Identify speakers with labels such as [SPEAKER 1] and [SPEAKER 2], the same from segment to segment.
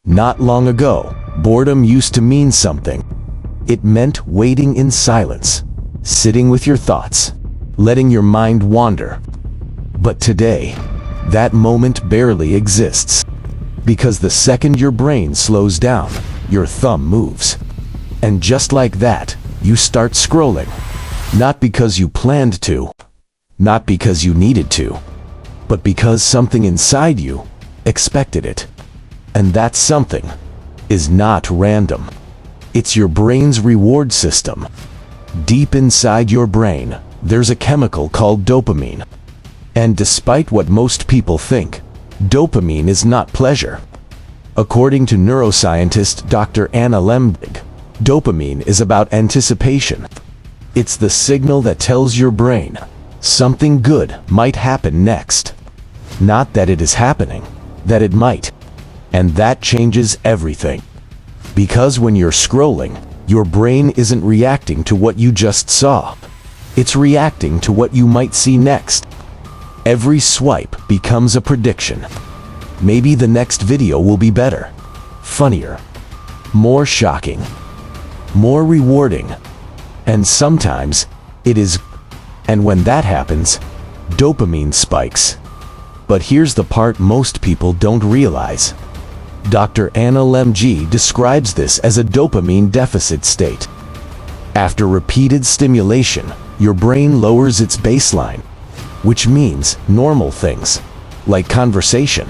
[SPEAKER 1] Not long ago, boredom used to mean something. It meant waiting in silence, sitting with your thoughts, letting your mind wander. But today, that moment barely exists. Because the second your brain slows down, your thumb moves. And just like that, you start scrolling. Not because you planned to, not because you needed to, but because something inside you expected it. And that something is not random. It's your brain's reward system. Deep inside your brain, there's a chemical called dopamine. And despite what most people think, dopamine is not pleasure. According to neuroscientist Dr. Anna Lembig, dopamine is about anticipation. It's the signal that tells your brain something good might happen next. Not that it is happening, that it might. And that changes everything. Because when you're scrolling, your brain isn't reacting to what you just saw. It's reacting to what you might see next. Every swipe becomes a prediction. Maybe the next video will be better, funnier, more shocking, more rewarding. And sometimes it is. And when that happens, dopamine spikes. But here's the part most people don't realize. Dr. Anna Lembig describes this as a dopamine deficit state. After repeated stimulation, your brain lowers its baseline, which means normal things, like conversation,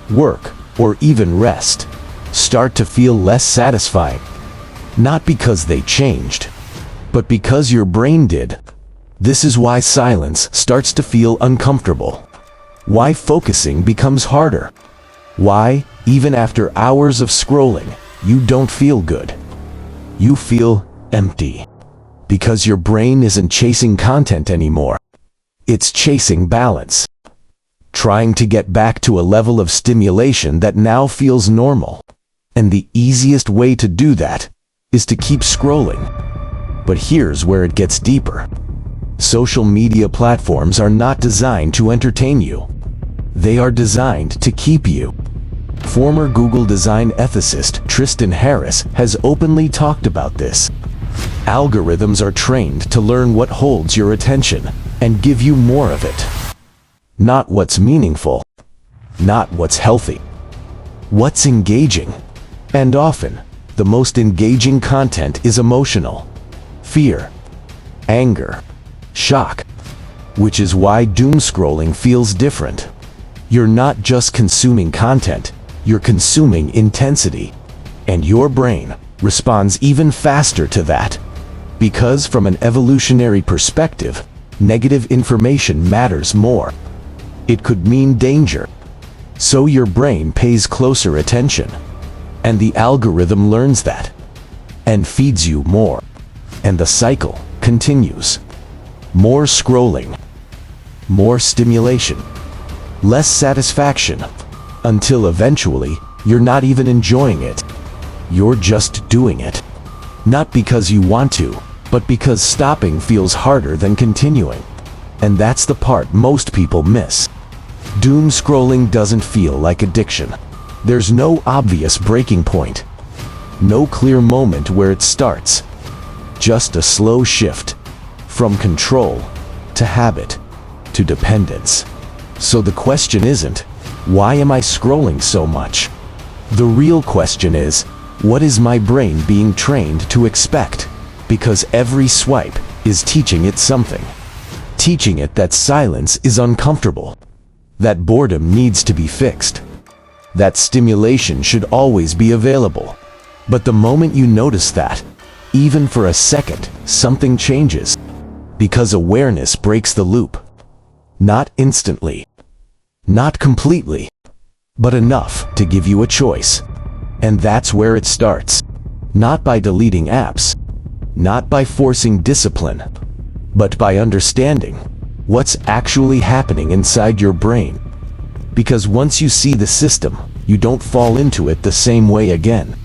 [SPEAKER 1] work, or even rest, start to feel less satisfying. Not because they changed, but because your brain did. This is why silence starts to feel uncomfortable. Why focusing becomes harder. Why, even after hours of scrolling, you don't feel good. You feel empty. Because your brain isn't chasing content anymore. It's chasing balance. Trying to get back to a level of stimulation that now feels normal. And the easiest way to do that is to keep scrolling. But here's where it gets deeper. Social media platforms are not designed to entertain you. They are designed to keep you. Former Google design ethicist Tristan Harris has openly talked about this. Algorithms are trained to learn what holds your attention and give you more of it. Not what's meaningful, not what's healthy, what's engaging. And often, the most engaging content is emotional. Fear, anger, shock. Which is why doom scrolling feels different. You're not just consuming content, you're consuming intensity. And your brain responds even faster to that. Because from an evolutionary perspective, negative information matters more. It could mean danger. So your brain pays closer attention. And the algorithm learns that. And feeds you more. And the cycle continues. More scrolling. More stimulation. Less satisfaction. Until eventually, you're not even enjoying it. You're just doing it. Not because you want to, but because stopping feels harder than continuing. And that's the part most people miss. Doom scrolling doesn't feel like addiction. There's no obvious breaking point. No clear moment where it starts. Just a slow shift. From control, to habit, to dependence. So the question isn't, why am I scrolling so much? The real question is, what is my brain being trained to expect? Because every swipe is teaching it something. Teaching it that silence is uncomfortable. That boredom needs to be fixed. That stimulation should always be available. But the moment you notice that, even for a second, something changes. Because awareness breaks the loop. Not instantly. Not completely. But enough to give you a choice. And that's where it starts. Not by deleting apps. Not by forcing discipline. But by understanding what's actually happening inside your brain. Because once you see the system, you don't fall into it the same way again.